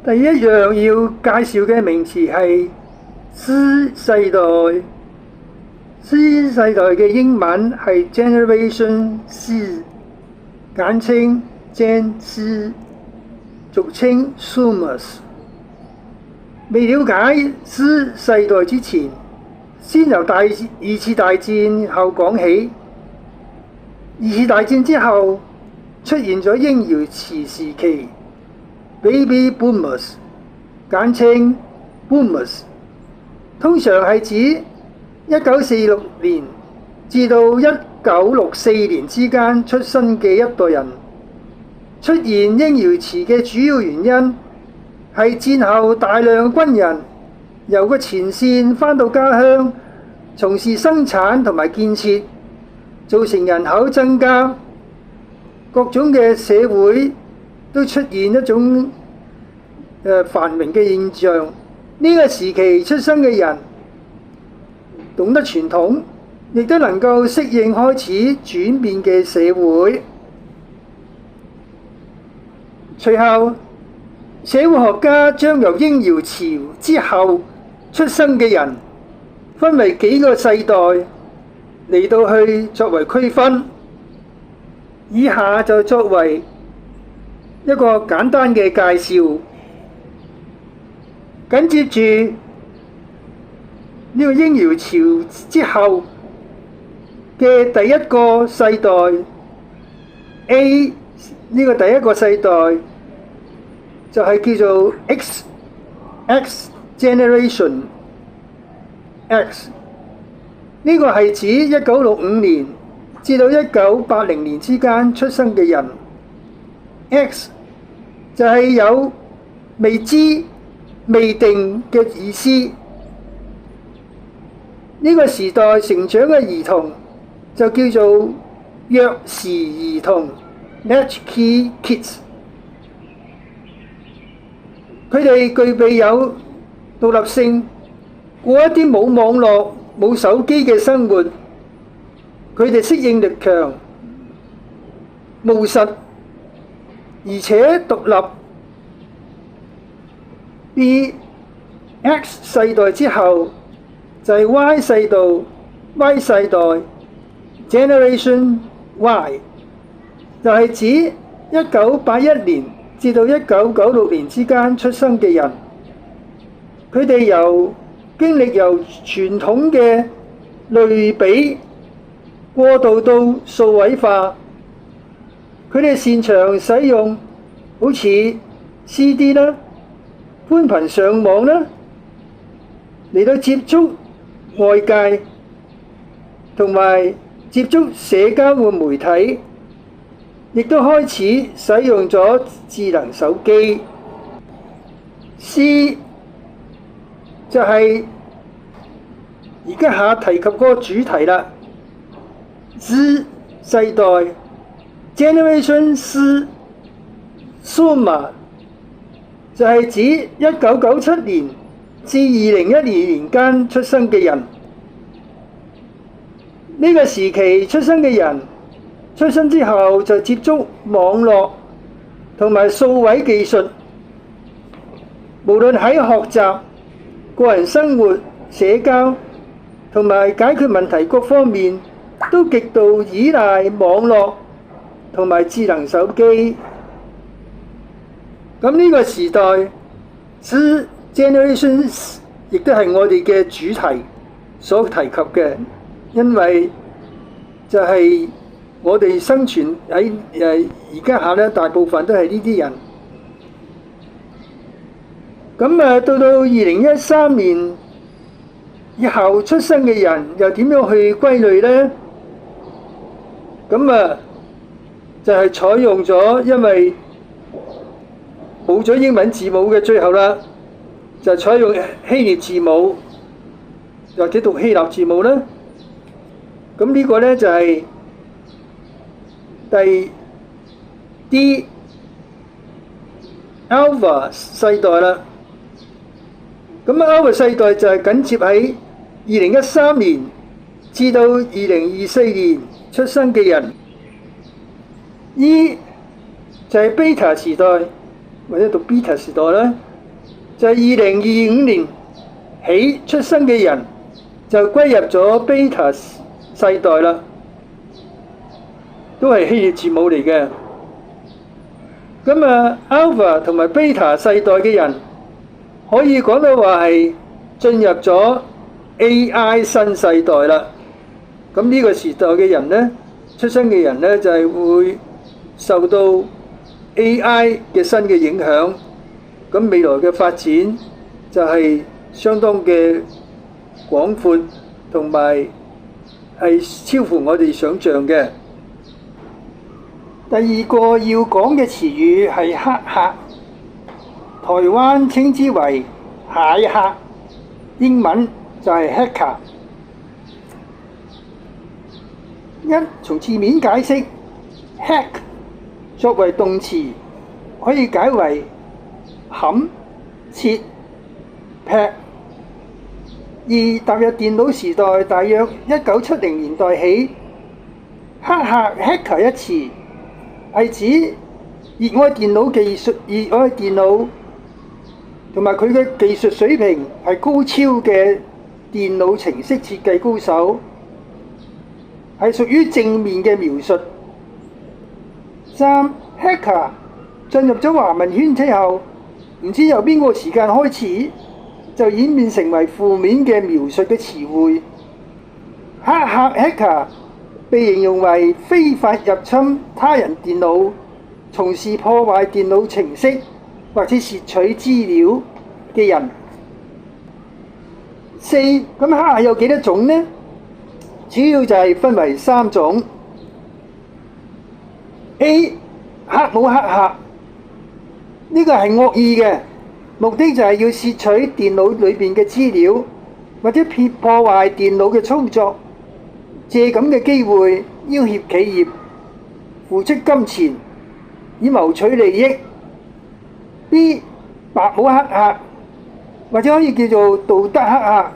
第一樣要介紹嘅名詞係 Z 世代。Z 世代嘅英文係 Generation Z， 簡稱 Gen Z， 俗稱 Zoomers。未了解 Z 世代之前，先由二次大戰後講起。二次大戰之後出現咗嬰兒潮時期 ，Baby Boomers， 簡稱 Boomers， 通常係指1946年至到1964年之間出生嘅一代人。出現嬰兒潮嘅主要原因係戰後大量軍人由個前線返到家鄉從事生產同埋建設，造成人口增加，各種嘅社會都出現一種繁榮嘅現象。呢個時期出生嘅人懂得傳統，亦都能夠適應開始轉變嘅社會。隨後，社會學家將由嬰兒潮之後出生嘅人分為幾個世代嚟到去作為區分。以下就作為一個簡單嘅介紹。緊接住呢個嬰兒潮之後嘅第一個世代 A， 呢個第一個世代就係叫做 X Generation X。呢個係指1965年至到1980年之間出生嘅人。X 就係有未知、未定嘅意思。呢個時代成長嘅兒童就叫做幼時兒童 （Latchkey Kids）。佢哋具備有獨立性，過一啲冇網絡、冇手機嘅生活。佢哋適應力強、務實，而且獨立。B X 世代之後就係 Y 世代 ，Y 世代 Generation Y， 就係指1981年至到1996年之間出生嘅人。佢哋經歷由傳統嘅類比過渡到數位化。佢哋擅長使用好似 CD 啦、寬頻上網啦，嚟到接觸外界同埋接觸社交嘅媒體，亦都開始使用咗智能手機。C 就係而家下提及嗰個主題啦。Z 世代 Generation Z Zoomer 就係指1997年至2012年間出生嘅人。呢個時期出生嘅人，出生之後就接觸網絡同埋數位技術，無論喺學習、個人生活、社交同埋解決問題各方面，都極度依賴網絡同埋智能手機。咁呢個時代 Z Generation 亦都係我哋嘅主題所提及嘅，因為就係我哋生存喺而家下咧，大部分都係呢啲人。咁到2013年以後出生嘅人又點樣去歸類呢？咁就係採用咗，因為冇咗英文字母嘅最後啦，就採用希臘字母或者讀希臘字母啦。咁呢個呢，就係第 D Alpha 世代啦。咁 Alpha 世代就係緊接喺2013年至到2024年出生嘅人。E 就係 Beta 時代或者讀 Beta 時代啦。就係2025年起出生嘅人就歸入咗 Beta 世代啦，都係希臘字母嚟嘅。咁啊 Alpha 同埋 Beta 世代嘅人可以講到話係進入咗 AI 新世代啦。咁呢個時代嘅人呢，出生嘅人呢，就係會受到 AI 嘅新嘅影響。咁未來嘅發展就係相當嘅廣闊，同埋係超乎我哋想象嘅。第二個要講嘅詞語係黑客，台灣稱之為駭客，英文就係 hacker。從字面解釋 hack 作為動詞，可以解為冚、切、劈。而踏入電腦時代，大約1970年代起，黑客 hacker 一詞係指熱愛電腦技術、熱愛電腦同埋佢嘅技術水平係高超嘅電腦程式設計高手，係屬於正面嘅描述。3. Hacker 進入咗華文圈之後，唔知由邊個時間開始，就演變成為負面嘅描述嘅詞彙。黑客 hacker 被形容為非法入侵他人電腦，從事破壞電腦程式或者竊取資料嘅人。4. 咁黑客有幾多種呢？主要就係分為3種。A. 黑帽黑客，呢個係惡意嘅，目的就係要竊取電腦裏邊嘅資料，或者破壞電腦嘅操作，借咁嘅機會要挾企業，付出金錢以謀取利益。B. 白帽黑客，或者可以叫做道德黑客。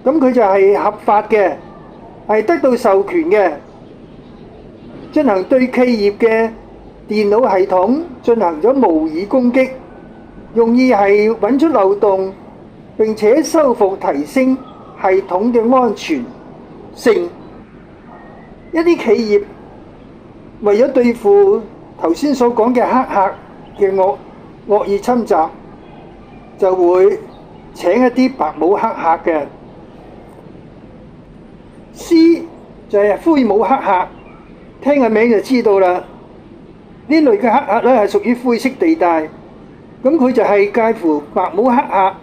咁佢就係合法嘅，係得到授權嘅，進行對企業嘅電腦系統進行咗模擬攻擊，用意係揾出漏洞，並且修復提升系統嘅安全性。一啲企業為咗對付頭先所講嘅黑客嘅惡意侵襲，就會請一啲白帽黑客嘅。C 就係灰帽黑客，聽個名就知道啦。呢類嘅黑客咧係屬於灰色地帶，咁佢就係介乎白帽黑客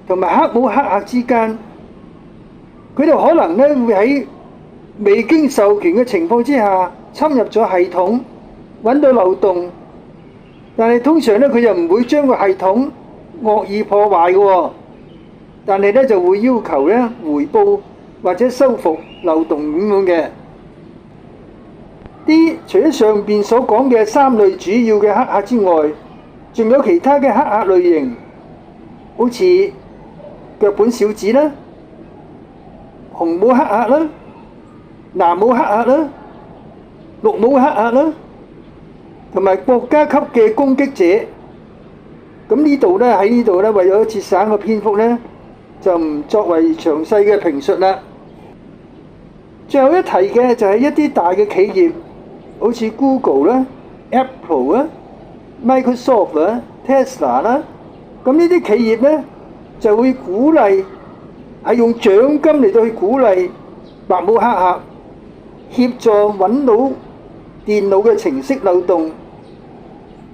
同埋黑帽黑客之間。佢哋可能咧會喺未經授權嘅情況之下侵入咗系統，揾到漏洞，但係通常咧佢就唔會將個系統惡意破壞嘅喎，但係咧就會要求咧回報或者修復漏洞咁樣嘅。除咗上邊所講嘅3類主要嘅黑客之外，仲有其他嘅黑客類型，好似腳本小子啦、紅帽黑客啦、藍帽黑客啦、綠帽黑客啦，同埋國家級嘅攻擊者。咁呢度咧喺呢度咧，為咗節省個篇幅咧，就唔作為詳細嘅評述啦。最後一提嘅就係一啲大嘅企業，好似 Google 啦、Apple 啦、Microsoft 啦、Tesla 啦，咁呢啲企業咧就會鼓勵係用獎金嚟到去鼓勵白帽黑客協助揾到電腦嘅程式漏洞，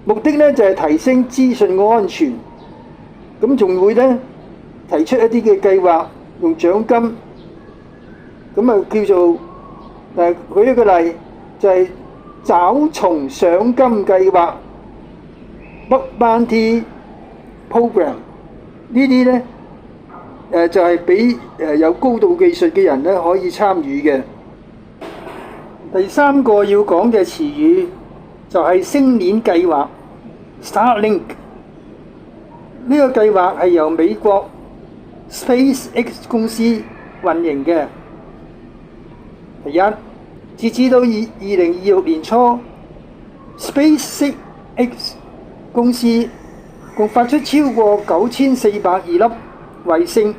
目的咧就係提升資訊嘅安全。咁仲會咧提出一啲嘅計劃，用獎金，咁啊叫做舉一個例，就係找蟲賞金計劃 （Bug Bounty Program）。呢啲咧就係俾有高度技術嘅人咧可以參與嘅。第3個要講嘅詞語就係星鏈計劃 （Starlink）。呢個計劃係由美國 SpaceX 公司運營嘅。第一，截至到2026年初 ，SpaceX 公司共發出超過9402粒衛星。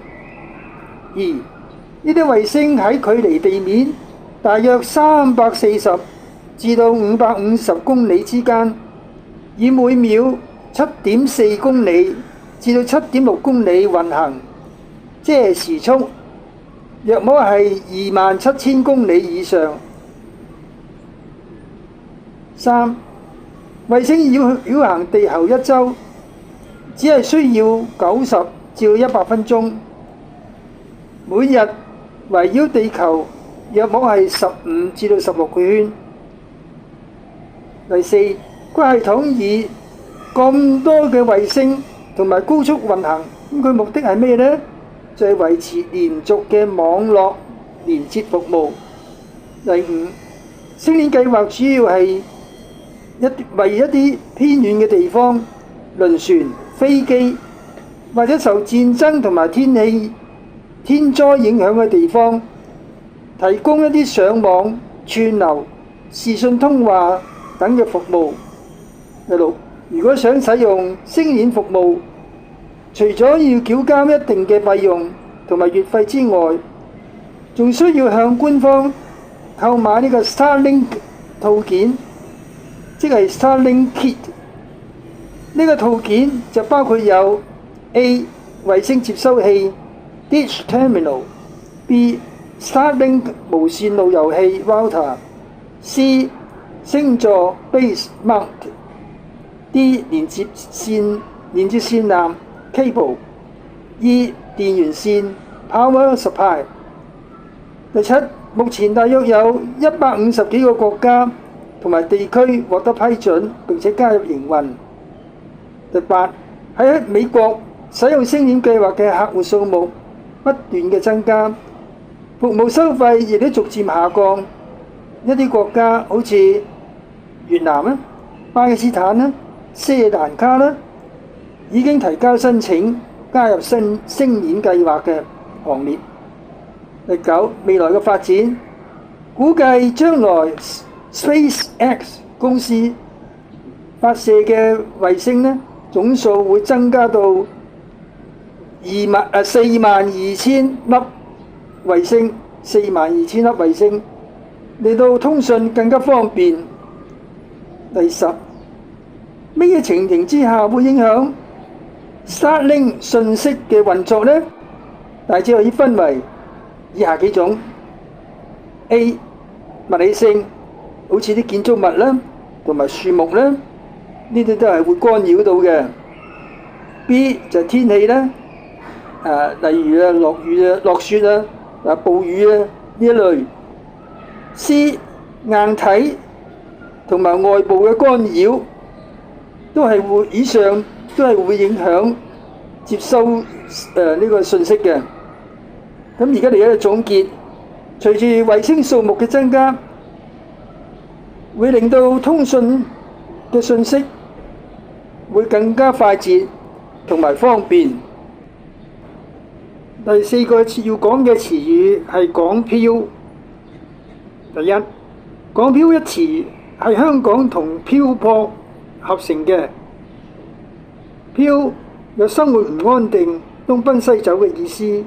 而呢啲衛星喺距離地面大約340至到550公里之間，以每秒7.4公里至到7.6公里運行，即係時速約莫係27000公里以上。3. 衛星繞行地球一周只係需要90至100分鐘，每日圍繞地球約莫係15至到16個圈。第四，個系統以咁多嘅衛星同埋高速運行，咁佢目的係咩呢？就係維持連續嘅網絡連接服務。第五，星鏈計劃主要係為一啲偏遠嘅地方、輪船、飛機或者受戰爭同埋天災影響嘅地方，提供一啲上網、串流、視訊通話等嘅服務。第六，如果想使用星鏈服務，除咗要繳交一定嘅費用同埋月費之外，仲需要向官方購買呢個 Starlink 套件，即係 Starlink Kit。呢個套件就包括有 A. 衛星接收器 Dish Terminal， B. Starlink 無線路由器 Router， C. 星座 Base Mount， D. 連接線纜 Cable， E. 電源線 Power Supply。 第七，目前大約有150幾個國家同埋地區獲得批准並且加入營運。第八，喺美國使用星鏈計劃嘅客戶數目不斷嘅增加，服務收費亦都逐漸下降。一啲國家好似越南啦、巴基斯坦啦、斯里蘭卡啦，已經提交申請加入星鏈計劃嘅行列。第九，未來嘅發展，估計將來 SpaceX 公司發射嘅衛星呢，總數會增加到42000粒衛星，42000粒衛星嚟到通訊更加方便。第十，咩情形之下會影響 Starlink 信息嘅運作呢？大致可以分為以下幾種。 A. 物理性，好似啲建築物啦，同埋樹木啦，呢啲都係會干擾到嘅。B. 就係天氣啦，例如落雨啊、落雪啊、暴雨啊呢一類。C. 硬體同埋外部嘅干擾，以上都係會影響接收呢個信息嘅。咁而家嚟一個總結，隨住衛星數目嘅增加，會令到通訊嘅信息會更加快捷同埋方便。第四個要講嘅詞語係港漂。第一，港漂一詞係香港同漂泊合成嘅，漂有生活唔安定、東奔西走嘅意思。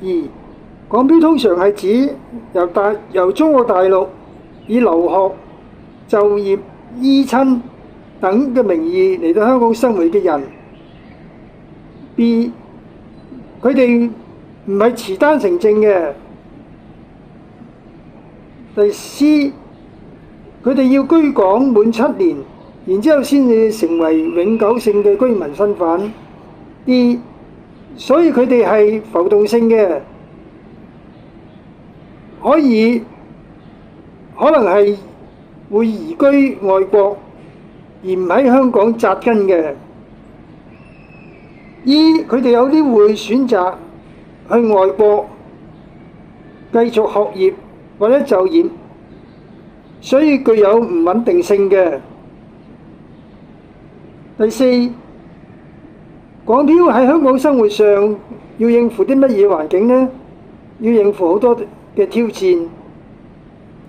二，港漂通常係指由中國大陸以留學、就業、依親等嘅名義嚟到香港生活嘅人。B， 佢哋唔係持單程證嘅。第 C， 佢哋要居港滿7年，然之後先至成為永久性嘅居民身份。D， 所以佢哋係浮動性嘅，可能係會移居外國，而唔喺香港扎根嘅。E， 佢哋有啲會選擇去外國繼續學業或者就業，所以具有唔穩定性嘅。第四，港漂喺香港生活上要應付啲乜嘢環境呢？要應付好多嘅挑戰，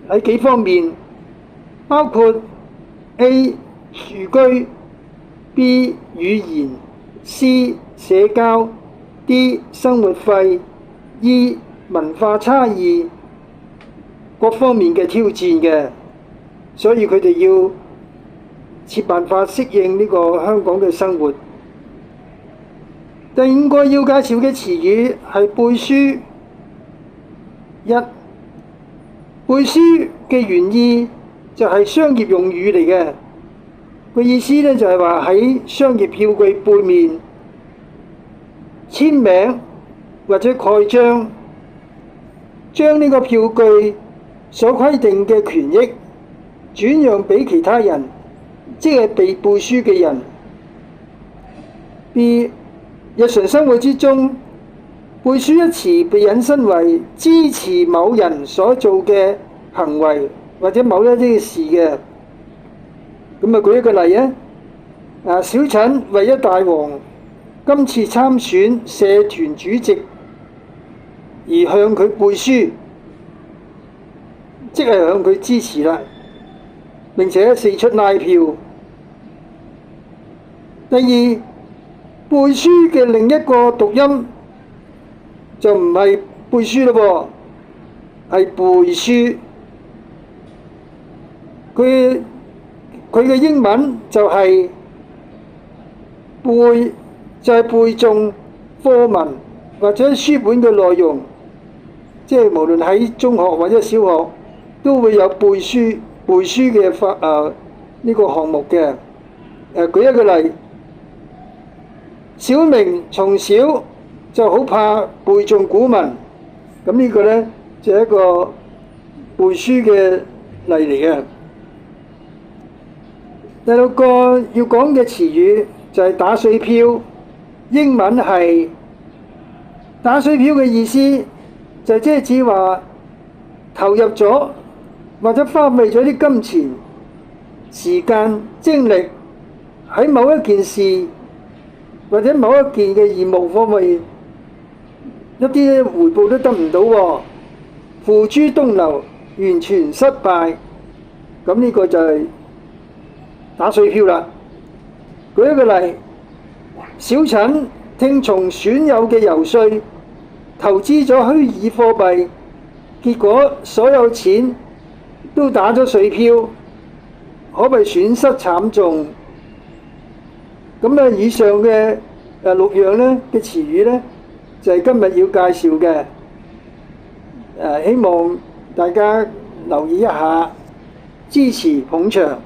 喺幾方面，包括 A， 住居 B 語言，C 社交，D 生活費，E 文化差異，各方面嘅挑戰嘅，所以佢哋要設辦法適應呢個香港嘅生活。第五個要介紹嘅詞語係背書。一、背書嘅原意就係商業用語嚟嘅，個意思咧就係話喺商業票據背面簽名或者蓋章，將呢個票據所規定嘅權益轉讓俾其他人，即係被背書嘅人。B、日常生活之中，背書一詞被引申為支持某人所做嘅行為或者某一啲事嘅。咁啊，舉一個例啊，小陳為咗大王今次參選社團主席而向佢背書，即係向佢支持啦，並且四出拉票。第二，背書嘅另一個讀音就唔係背書咯喎，係背書。佢嘅英文就係背，就係背誦課文或者書本嘅內容，即係無論喺中學或者小學都會有背書嘅呢個項目嘅。舉一個例，小明從小就好怕背誦古文，咁呢個呢，就係一個背書嘅例嚟嘅。第六個要講嘅詞語就係打水漂，英文係打水漂嘅意思就即係指話投入咗或者花費咗啲金錢、時間、精力喺某一件事或者某一件嘅義務方面，一啲回報都得唔到喎，付諸東流，完全失敗。咁呢個就係打水漂啦。舉一個例，小陳聽從損友嘅遊說，投資咗虛擬貨幣，結果所有錢都打咗水漂，可謂損失慘重。咁啊，以上嘅六樣咧嘅詞語咧，就係今日要介紹嘅。希望大家留意一下，支持捧場。